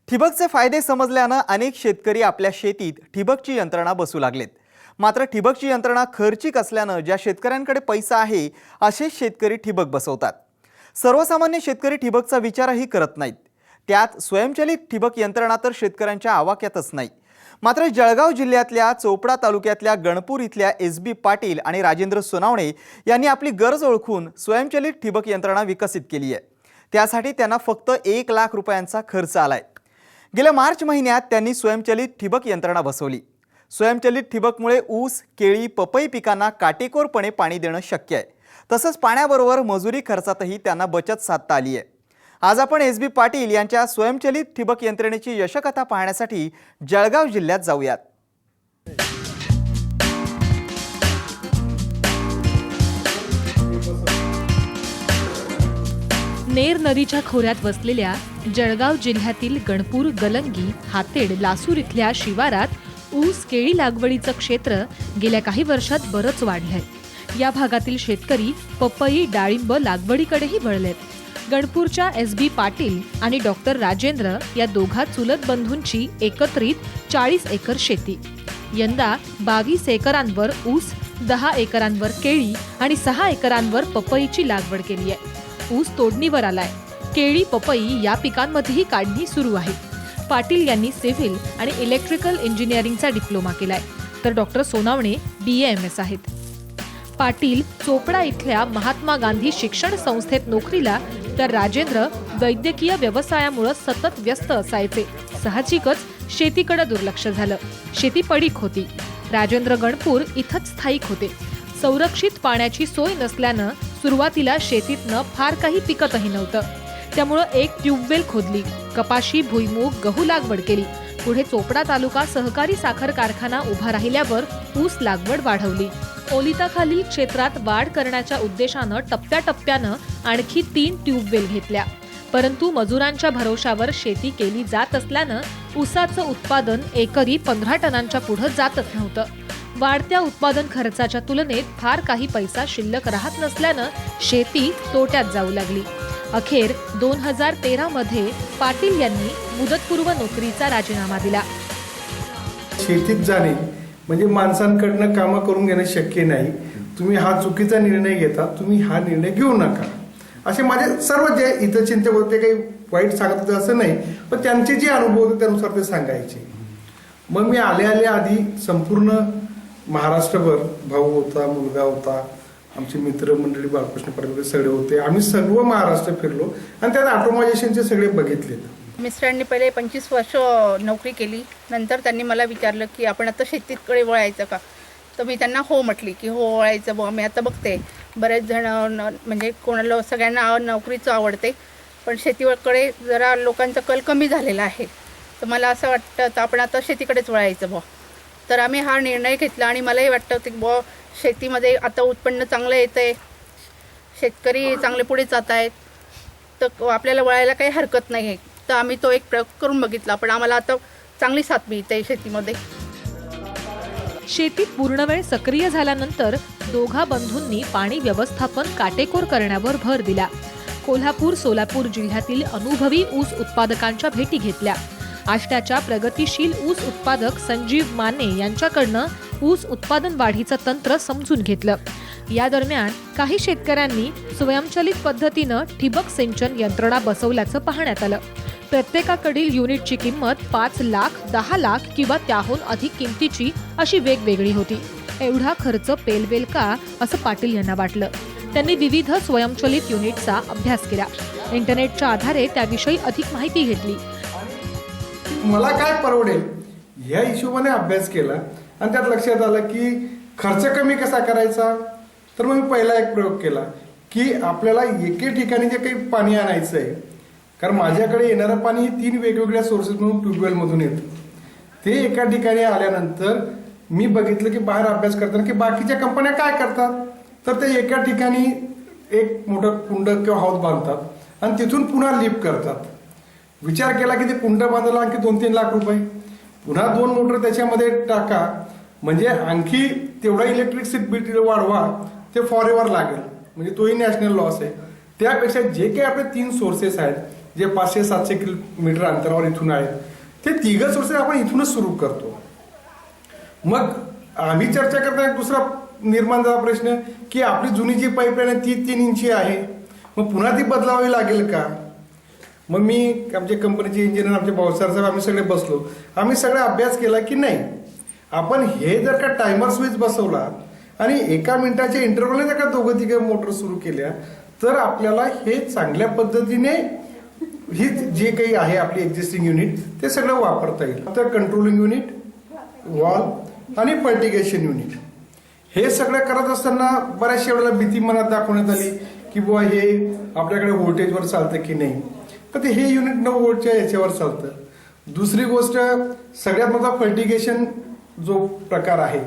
ठिबकचे फायदे समजल्यानं अनेक शेतकरी आपल्या शेतीत ठिबकची यंत्रणा बसवू लागलेत। मात्र ठिबकची यंत्रणा खर्चिक असल्यानं ज्या शेतकऱ्यांकडे पैसा आहे असेच शेतकरी ठिबक बसवतात। सर्वसामान्य शेतकरी ठिबकचा विचारही करत नाहीत। त्यात स्वयंचलित ठिबक यंत्रणा तर शेतकऱ्यांच्या आवाक्यातच नाही। मात्र जळगाव जिल्ह्यातल्या चोपडा तालुक्यातल्या गणपूर इथल्या एस.बी. पाटील आणि राजेंद्र सोनावणे यांनी आपली गरज ओळखून स्वयंचलित ठिबक यंत्रणा विकसित केली आहे। त्यासाठी त्यांना फक्त 1 लाख रुपयांचा खर्च आलाय। गेल्या मार्च महिन्यात त्यांनी स्वयंचलित ठिबक यंत्रणा बसवली। स्वयंचलित ठिबकमुळे ऊस, केळी, पपई पिकांना काटेकोरपणे पाणी देणं शक्य आहे। तसंच पाण्याबरोबर मजुरी खर्चातही त्यांना बचत साधता आली आहे। आज आपण एस.बी. पाटील यांच्या स्वयंचलित ठिबक यंत्रणेची यशकथा पाहण्यासाठी जळगाव जिल्ह्यात जाऊयात। नेर नदीच्या खोऱ्यात वसलेल्या जळगाव जिल्ह्यातील गणपूर, गलंगी, हातेड, लासूर इथल्या शिवारात ऊस, केळी लागवडीचं क्षेत्र गेल्या काही वर्षात बरंच वाढलंय। या भागातील शेतकरी पपई, डाळिंब लागवडीकडेही वळलेत। गणपूरच्या एस.बी. पाटील आणि डॉक्टर राजेंद्र या दोघा चुलत बंधूंची एकत्रित 40 एकर शेती। यंदा 22 एकरांवर ऊस, 10 एकरांवर केळी आणि 6 एकरांवर पपईची लागवड केली आहे। ऊस तोडणीवर आलाय। केळी, पपई या पिकांमध्येही काढणी सुरू आहे। पाटील यांनी सिव्हिल आणि इलेक्ट्रिकल इंजिनिअरिंगचा डिप्लोमा केलाय, तर डॉक्टर सोनावणे BA.MS आहेत। पाटील चोपडा इथल्या महात्मा गांधी शिक्षण संस्थेत नोकरीला, तर राजेंद्र वैद्यकीय व्यवसायामुळे सतत व्यस्त असायचे। साहजिकच शेतीकडे दुर्लक्ष झालं। शेती पडीक होती। राजेंद्र गणपूर इथंच स्थायिक होते। संरक्षित पाण्याची सोय नसल्यानं सुरुवातीला शेतीतनं फार काही पिकतही नव्हतं। त्यामुळे एक ट्यूबवेल खोदली, कपाशी, भुईमूग, गहू लागवड केली। पुढे चोपडा तालुका सहकारी साखर कारखाना उभा राहिल्यावर ऊस लागवड वाढवली। ओलिताखालील क्षेत्रात वाढ करण्याच्या उद्देशानं टप्प्याटप्प्यानं आणखी 3 ट्यूबवेल घेतल्या। परंतु मजुरांच्या भरोशावर शेती केली जात असल्यानं ऊसाचं उत्पादन एकरी 15 टनांच्या पुढे जातच नव्हतं। वाढत्या उत्पादन खर्चाच्या तुलनेत फार काही पैसा शिल्लक राहत नसल्यानं शेती तोट्यात जाऊ लागली। अखेर 2013 मध्ये पाटील यांनी मुदतपूर्व नोकरीचा राजीनामा दिला। शेतीत जाणे म्हणजे माणसांकडनं कामं करून घेणं शक्य नाही। तुम्ही हा चुकीचा निर्णय घेता, तुम्ही हा निर्णय घेऊ नका, असे माझे सर्व जे इथं चिंतक होते, काही वाईट सांगत होते असं नाही, पण त्यांचे जे अनुभव होते त्यानुसार ते सांगायचे। मग मी आल्या आधी संपूर्ण महाराष्ट्रभर, भाऊ होता, मुलगा होता, आमचे मित्र मंडळी, बाळकृष्ण पाटील सगळे होते, आम्ही सर्व महाराष्ट्र फिरलो आणि त्यात ऑटोमायझेशनचे सगळे बघितले। मिस्टरांनी पहिले 25 वर्ष नोकरी केली। नंतर त्यांनी मला विचारलं की आपण आता शेतीकडे वळायचं का, तर मी त्यांना हो म्हटली की हो वळायचं बुवा। मी आता बघते बरेच जण म्हणजे कोणाला सगळ्यांना नोकरीचं आवडते, पण शेतीकडे जरा लोकांचा कल कमी झालेला आहे। तर मला असं वाटतं तर आपण आता शेतीकडेच वळायचं बुवा। तर आम्ही हा निर्णय घेतला आणि मलाही वाटतं की बुवा शेतीमध्ये आता उत्पन्न चांगलं येतं आहे, शेतकरी चांगले पुढे जात आहेत, तर आपल्याला वळायला काही हरकत नाही आहे। तर आम्ही तो एक प्रयोग करून बघितला, पण आम्हाला आता चांगली साथ मिळते शेतीमध्ये। शेतीत पूर्ण वेळ सक्रिय झाल्यानंतर दोघा बंधूंनी पाणी व्यवस्थापन काटेकोर करण्यावर भर दिला। कोल्हापूर, सोलापूर जिल्ह्यातील अनुभवी ऊस उत्पादकांच्या भेटी घेतल्या। आष्ट्याच्या प्रगतिशील ऊस उत्पादक संजीव माने यांच्याकडनं ऊस उत्पादन वाढीचं तंत्र समजून घेतलं। या दरम्यान काही शेतकऱ्यांनी स्वयंचलित पद्धतीनं ठिबक सिंचन यंत्रणा बसवल्याचं पाहण्यात आलं। प्रत्येकाकडील युनिटची किंमत 5 लाख, 10 लाख किंवा त्याहून अधिक किमतीची अशी वेगवेगळी होती। एवढा खर्च पेलवेल का असं पाटील यांना वाटलं। त्यांनी विविध स्वयंचलित युनिटचा अभ्यास केला। इंटरनेटच्या आधारे त्याविषयी अधिक माहिती घेतली। मला काय परवडेल या हिशोबाने अभ्यास केला आणि त्यात लक्षात आलं की खर्च कमी कसा करायचा। तर मग मी पहिला एक प्रयोग केला की आपल्याला एके ठिकाणी जे काही पाणी आणायचं आहे, कारण माझ्याकडे येणारं पाणी हे 3 वेगवेगळ्या सोर्सेस म्हणून ट्यूबवेल मधून येतं। ते एका ठिकाणी आल्यानंतर मी बघितलं की बाहेर अभ्यास करताना की बाकीच्या कंपन्या काय करतात, तर ते एका ठिकाणी एक मोठं कुंड किंवा हौद बांधतात आणि तिथून पुन्हा लिफ्ट करतात। विचार केला की ते कुंड बांधायला आणखी 2-3 लाख रुपये, पुन्हा 2 मोटर त्याच्यामध्ये टाका, म्हणजे आणखी तेवढा इलेक्ट्रिसिटी वाढवा, ते फॉर एव्हर लागेल, म्हणजे तोही नॅशनल लॉस आहे। त्यापेक्षा जे काही आपले 3 सोर्सेस आहेत, जे 500-700 किलोमीटर अंतरावर इथून आहेत, ते 3 सोर्सेस आपण इथूनच सुरू करतो. मग आम्ही चर्चा करताना एक दुसरा निर्माण झाला प्रश्न की आपली जुनी जी पाईपलाईन आहे ती 3 इंची आहे, मग पुन्हा ती बदलावी लागेल का? मग मी आमच्या कंपनीचे इंजिनियर आमचे भाऊसाहेब साहेब आम्ही सगळे बसलो. आम्ही सगळा अभ्यास केला की नाही, आपण हे जर का टायमर स्विच बसवला आणि 1 मिनिटाच्या इंटरव्हलने जर का 2-3 मोटर सुरू केल्या तर आपल्याला हे चांगल्या पद्धतीने ही जे काही आहे आपली एक्झिस्टिंग युनिट ते सगळं वापरता येईल. तर कंट्रोलिंग युनिट, वॉल आणि फर्टिगेशन युनिट हे सगळं करत असताना बऱ्याचशा वेळेला भीती मनात दाखवण्यात आली की बुवा हे आपल्याकडे व्होल्टेजवर चालतं की नाही. तर ते हे युनिट 9 व्होल्टच्या याच्यावर चालतं. दुसरी गोष्ट सगळ्यात मोठा फर्टिगेशन जो प्रकार आहे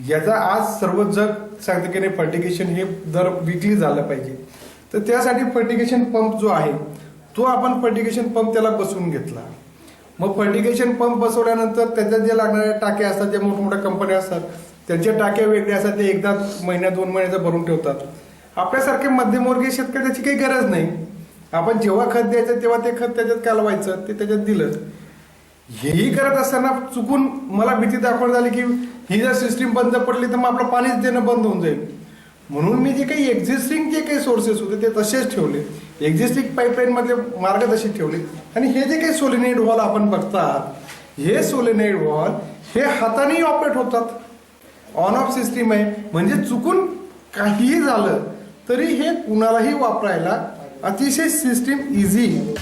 याचा आज सर्व जग सांगतं की नाही फर्टिगेशन हे दर विकली झालं पाहिजे. तर त्यासाठी फर्टिगेशन पंप जो आहे तो आपण फर्टिगेशन पंप त्याला बसवून घेतला. मग फर्टिगेशन पंप बसवल्यानंतर त्याच्यात जे लागणाऱ्या टाक्या असतात, ज्या मोठमोठ्या कंपन्या असतात त्यांच्या टाक्या वेगळ्या असतात, ते एकदा महिन्यात 2 महिन्याचा भरून ठेवतात. आपल्यासारखे मध्यमवर्गीय शेतकरी त्याची काही गरज नाही. आपण जेव्हा खत द्यायचं तेव्हा ते खत त्याच्यात कालवायचं, ते त्याच्यात दिलं. हेही करत असताना चुकून मला भीती दाखवण्यात आली की ही जर सिस्टीम बंद पडली तर मग आपलं पाणीच देणं बंद होऊन जाईल. म्हणून मी जे काही एक्झिस्टिंग जे काही सोर्सेस होते ते तसेच ठेवले, एक्झिस्टिंग पाईपलाईन मधले मार्ग तसे ठेवले. आणि हे जे काही सोलेनॉइड वॉल आपण बघतात, हे सोलेनॉइड वॉल हे हातानेही ऑपरेट होतात. ऑन ऑफ सिस्टीम आहे, म्हणजे चुकून काहीही झालं तरी हे कुणालाही वापरायला अतिशय सिस्टीम इझी.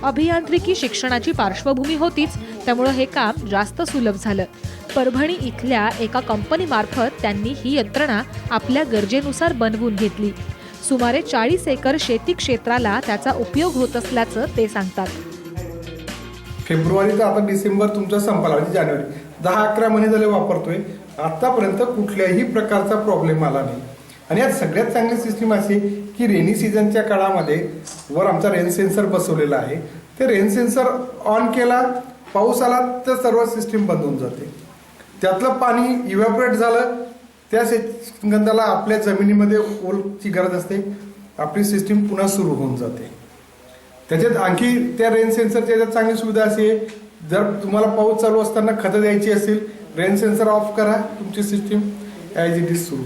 अभियांत्रिकी शिक्षणाची पार्श्वभूमी होतीच, त्यामुळं हे काम जास्त सुलभ झालं. परभणी इथल्या एका कंपनीमार्फत त्यांनी ही यंत्रणा आपल्या गरजेनुसार बनवून घेतली. सुमारे 40 एकर शेती क्षेत्राला त्याचा उपयोग होत असल्याचं ते सांगतात. फेब्रुवारी तर आता डिसेंबर तुमचा संपला, म्हणजे जानेवारी 10-11 महिने झाले वापरतोय. आतापर्यंत कुठल्याही प्रकारचा प्रॉब्लेम आला नाही. आणि यात सगळ्यात चांगली सिस्टीम अशी की रेनी सीझनच्या काळामध्ये वर आमचा रेन सेन्सर बसवलेला आहे. ते रेन सेन्सर ऑन केला, पाऊस आला तर सर्व सिस्टीम बंद होऊन जाते. त्यातलं पाणी इव्हॅपोरेट झालं, त्या गंधाला आपल्या जमिनीमध्ये ओलची गरज असते, आपली सिस्टीम पुन्हा सुरू होऊन जाते. त्याच्यात आणखी त्या रेन सेन्सरच्या याच्यात चांगली सुविधा अशी आहे, जर तुम्हाला पाऊस चालू असताना खतं द्यायची असेल, रेन सेन्सर ऑफ करा, तुमची सिस्टीम ॲज इट इज सुरू.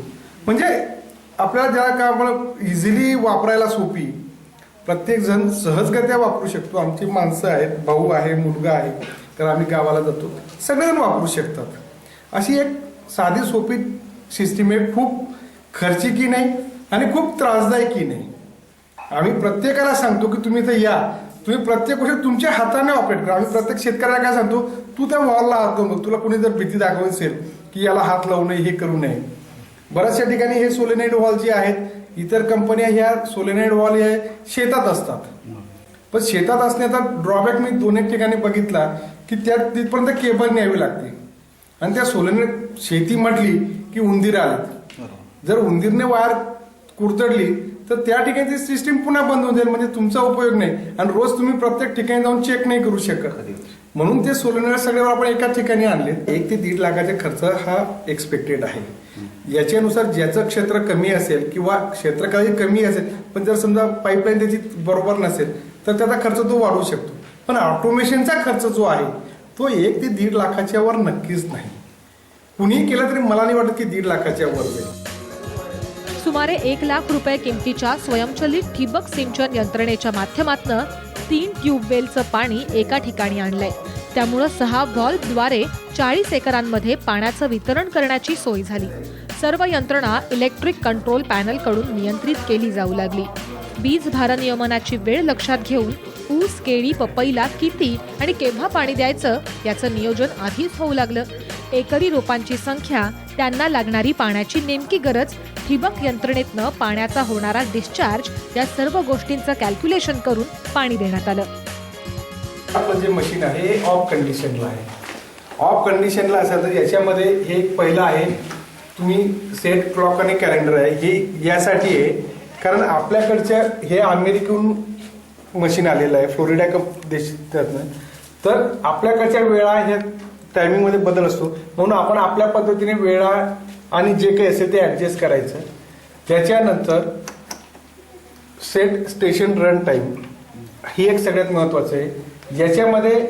म्हणजे आपल्याला ज्या का आपण इझिली वापरायला सोपी, प्रत्येक जण सहजगत्या वापरू शकतो. आमची माणसं आहेत, भाऊ आहे, मुलगा आहे, तर आम्ही गावाला जातो, सगळेजण वापरू शकतात. अशी एक साधी सोपी सिस्टीम आहे, खूप खर्चिकी नाही आणि खूप त्रासदायकही नाही. आम्ही प्रत्येकाला सांगतो की तुम्ही इथं या, तुम्ही प्रत्येक गोष्ट तुमच्या हाताने ऑपरेट करा. आम्ही प्रत्येक शेतकऱ्याला काय सांगतो, तू त्या वॉलला हात लावून बघ, तुला कोणी जर भीती दाखवत असेल की याला हात लावू नये, हे करू नये. बऱ्याचशा ठिकाणी हे सोलेनॉइड वॉल जे आहेत, इतर कंपन्या ह्या सोलेनॉइड वॉल हे शेतात असतात. पण शेतात असण्याचा ड्रॉबॅक मी 2-1 ठिकाणी बघितला की त्या तिथपर्यंत केबल न्यावी लागते. आणि त्या सोलेनॉइड शेती म्हटली की उंदीर आले, जर उंदीरने वायर कुरतडली तर त्या ठिकाणी सिस्टीम पुन्हा बंद होऊन जाईल, म्हणजे तुमचा उपयोग नाही. आणि रोज तुम्ही प्रत्येक ठिकाणी जाऊन चेक नाही करू शकत. म्हणून ते सोलेनॉइड सगळे आपण एका ठिकाणी आणले. 1 ते 1.5 लाखाचा खर्च हा एक्सपेक्टेड आहे. याच्यानुसार ज्याचं क्षेत्र कमी असेल किंवा क्षेत्र काही कमी असेल, पण जर समजा पाईपलाईन त्याची बरोबर नसेल तर त्याचा खर्च तो वाढू शकतो. पण ऑटोमेशनचा खर्च जो आहे तो 1 ते 1.5 लाखाच्या वर नक्कीच नाही. कुणीही केलं तरी मला नाही वाटत की 1.5 लाखाच्या वर जाईल. सुमारे 1 लाख रुपये किमतीच्या स्वयंचलित ठिबक सिंचन यंत्रणेच्या माध्यमातून 3 ट्यूबवेलचं पाणी एका ठिकाणी आणलंय. त्यामुळं 6 व्हॉल्व्हद्वारे 40 एकरांमध्ये पाण्याचं वितरण करण्याची सोय झाली. सर्व यंत्रणा इलेक्ट्रिक कंट्रोल पॅनलकडून नियंत्रित केली जाऊ लागली. बीज भारनियमनाची वेळ लक्षात घेऊन ऊस, केळी, पपईला किती आणि केव्हा पाणी द्यायचं याचं नियोजन आधीच होऊ लागलं. एकरी रोपांची संख्या, त्यांना लागणारी पाण्याची नेमकी गरज, ठिबक यंत्रणेतनं पाण्याचा होणारा डिस्चार्ज या सर्व गोष्टींचं कॅल्क्युलेशन करून पाणी देण्यात आलं. आपलं जे मशीन आहे हे ऑफ कंडिशनला आहे. ऑफ कंडिशनला असेल तर याच्यामध्ये हे पहिलं आहे, तुम्ही सेट क्लॉक आणि कॅलेंडर आहे. हे यासाठी आहे कारण आपल्याकडच्या हे अमेरिकन मशीन आलेलं आहे, फ्लोरिडा देशातनं. तर आपल्याकडच्या वेळा ह्या टायमिंगमध्ये बदल असतो, म्हणून आपण आपल्या पद्धतीने वेळा आणि जे काही असेल ते ॲडजस्ट करायचं. त्याच्यानंतर सेट स्टेशन रन टाईम ही एक सगळ्यात महत्त्वाचं आहे. याच्यामध्ये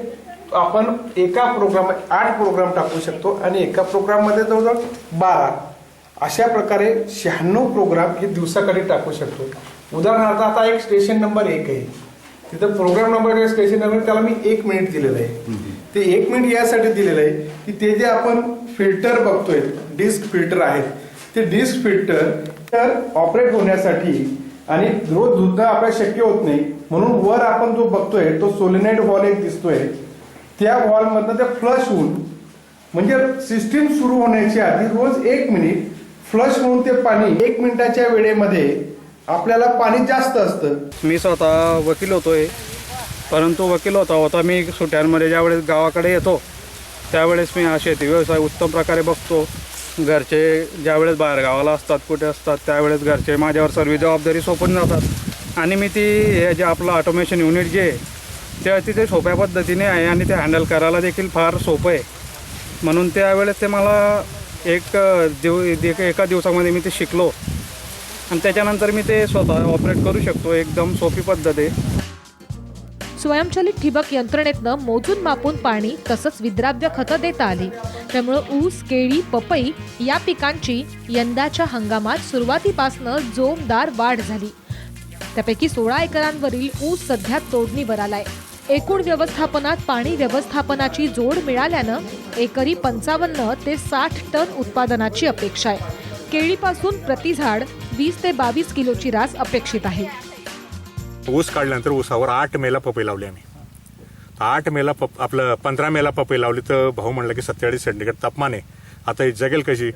आपण एका प्रोग्राम 8 प्रोग्राम टाकू शकतो आणि एका प्रोग्राममध्ये जवळजवळ 12 अशा प्रकारे 96 प्रोग्राम हे दिवसाकडे टाकू शकतो. उदाहरणार्थ आता एक स्टेशन नंबर 1 आहे, तिथं प्रोग्राम नंबर स्टेशन नंबर त्याला मी 1 मिनिट दिलेलं आहे. ते 1 मिनिट यासाठी दिलेलं आहे की ते जे आपण फिल्टर बघतोय, डिस्क फिल्टर आहेत, ते डिस्क फिल्टर ऑपरेट होण्यासाठी आणि रोज धुणं आपल्याला शक्य होत नाही, म्हणून वर आपण जो बघतोय तो सोलेनाइड वॉल एक दिसतोय, त्या वॉलमधनं ते फ्लश होऊन म्हणजे सिस्टीम सुरू होण्याच्या आधी रोज 1 मिनिट फ्लश होऊन ते पाणी 1 मिनिटाच्या वेळेमध्ये आपल्याला पाणी जास्त असतं. मी स्वतः वकील होतोय, परंतु वकील होता मी सुट्ट्यांमध्ये ज्यावेळेस गावाकडे येतो त्यावेळेस मी हा शेती व्यवसाय उत्तम प्रकारे बघतो. घरचे ज्यावेळेस बाहेर गावाला असतात, कुठे असतात, त्यावेळेस घरचे माझ्यावर सर्व जबाबदारी सोपून जातात आणि मी ती हे जे आपलं ऑटोमेशन युनिट जे आहे ते अतिशय सोप्या पद्धतीने आहे आणि ते हँडल करायला देखील फार सोपं आहे. म्हणून त्यावेळेस ते मला एका दिवसामध्ये मी ते शिकलो आणि त्याच्यानंतर मी ते स्वतः ऑपरेट करू शकतो. एकदम सोपी पद्धत आहे. स्वयंचलित ठिबक यंत्रणेतनं मोजून मापून पाणी तसंच विद्राव्य खतं देता आली. त्यामुळे ऊस, केळी, पपई या पिकांची यंदाच्या हंगामात सुरुवातीपासनं जोमदार वाढ झाली. त्यापैकी 16 एकरांवरील ऊस सध्या तोडणीवर आलाय. एकूण व्यवस्थापनात पाणी व्यवस्थापनाची जोड मिळाल्यानं एकरी 55 ते 60 टन उत्पादनाची अपेक्षा आहे. केळीपासून प्रति झाड 20 ते 22 किलोची रास अपेक्षित आहे. ऊस काढल्यानंतर ऊसावर 8 मेला पपई लावली आम्ही. 8 मेला 15 मेला पपई लावली तर भाऊ म्हणला की 47 सेंटीग्रेड तापमान आहे, आता ही जगेल कशी.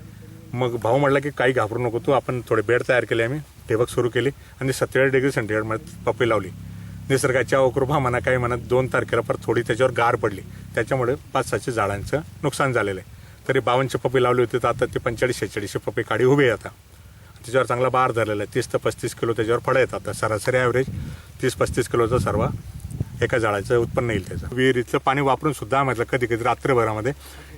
मग भाऊ म्हणला की काही घाबरू नको तू, आपण थोडे बेड तयार केले, आम्ही ठिबक सुरू केली आणि 47 डिग्री सेंटीग्रेडमध्ये पपई लावली. निसर्गाच्या अवकृपा म्हणा काही म्हणत 2 तारखेला परत थोडी त्याच्यावर गार पडली, त्याच्यामुळे 5-6 झाडांचं नुकसान झालेलं आहे. तरी 52 पपई लावली होती तर आता ते 45-46 पपई काढी उभी आहे. आता त्याच्यावर चांगला बार धरलेला आहे. 30 ते 35 किलो त्याच्यावर फळं येतात. आता सरासरी ॲव्हरेज 30-35 किलोचा सर्व एका झाडाचं उत्पन्न येईल त्याचं. विहिरीचं पाणी वापरून सुद्धा म्हटलं कधी कधी रात्रभरामध्ये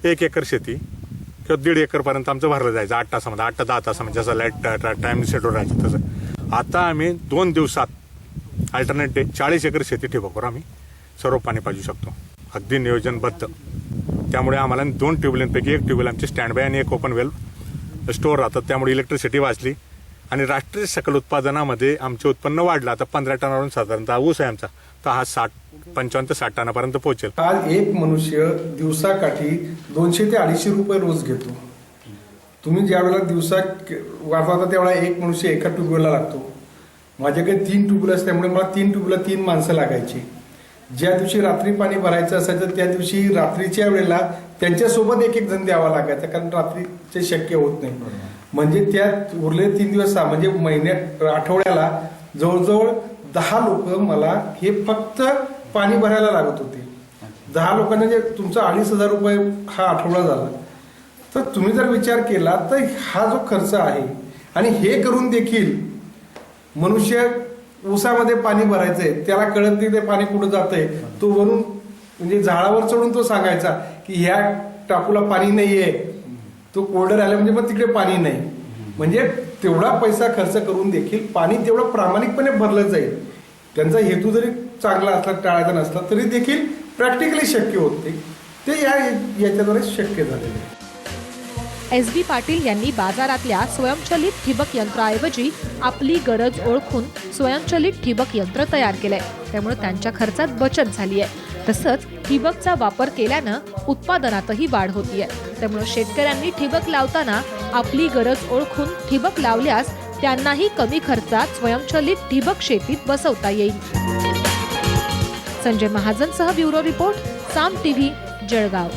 1 एकर शेती किंवा 1.5 एकरपर्यंत आमचं भरलं जायचं 8 तासामध्ये, 8 ते 10 तासामध्ये जसं लाईट टाईम शेड्यूल राहायचं तसं. आता आम्ही 2 दिवसात अल्टरनेट डे 40 एकर शेती ठिबकवर आम्ही सर्व पाणी पाजू शकतो, अगदी नियोजनबद्ध. त्यामुळे आम्हाला 2 ट्यूबवेलपैकी 1 ट्यूबवेल आमची स्टँड बाय आणि 1 ओपन वेल स्टोअर राहतात, त्यामुळे इलेक्ट्रिसिटी वाचली आणि राष्ट्रीय सकल उत्पादनामध्ये आमचे उत्पन्न वाढलं. आता 15 टनावरून साधारणतः ऊस आहे आमचा, तर हा 55 ते 60 टनापर्यंत पोहोचेल. आज एक मनुष्य दिवसाकाठी 200 ते 250 रुपये रोज घेतो. तुम्ही ज्या वेळेला दिवसा वापरता त्यावेळेला एक मनुष्य एका ट्यूबवेलला लागतो. माझ्याकडे 3 ट्यूबवेल असल्यामुळे मला 3 ट्यूबवेलला 3 माणसं लागायची. ज्या दिवशी रात्री पाणी भरायचं असायचं त्या दिवशी रात्रीच्या वेळेला त्यांच्यासोबत एक जण द्यावा लागायचा, कारण रात्रीचे शक्य होत नाही. म्हणजे त्यात उरले 3 दिवस म्हणजे आठवड्याला जवळजवळ 10 लोक मला हे फक्त पाणी भरायला लागत होते. 10 लोकांना जे तुमचा 2,500 रुपये हा आठवडा झाला. तर तुम्ही जर विचार केला तर हा जो खर्च आहे आणि हे करून देखील मनुष्य ऊसामध्ये पाणी भरायचंय त्याला कळत नाही ते पाणी कुठं जातंय. तो वरून म्हणजे झाडावर चढून तो सांगायचा की ह्या टापूला पाणी नाहीये, तो कोरडर आला म्हणजे मग तिकडे पाणी नाही. म्हणजे तेवढा पैसा खर्च करून देखील पाणी तेवढं प्रामाणिकपणे भरलं जाईल. त्यांचा हेतू जरी चांगला असला, टाळायचा नसला तरी देखील प्रॅक्टिकली शक्य होते. ते याच्याद्वारे शक्य झालेलं आहे. SB पाटील यांनी बाजारातल्या स्वयंचलित ठिबक यंत्राऐवजी आपली गरज ओळखून स्वयंचलित ठिबक यंत्र तयार केलंय. त्यामुळे त्यांच्या खर्चात बचत झाली आहे. तसंच ठिबकचा वापर केल्यानं उत्पादनातही वाढ होतीये. त्यामुळे शेतकऱ्यांनी ठिबक लावताना आपली गरज ओळखून ठिबक लावल्यास त्यांनाही कमी खर्चात स्वयंचलित ठिबक शेतीत बसवता येईल. संजय महाजनसह ब्युरो रिपोर्ट, साम TV, जळगाव.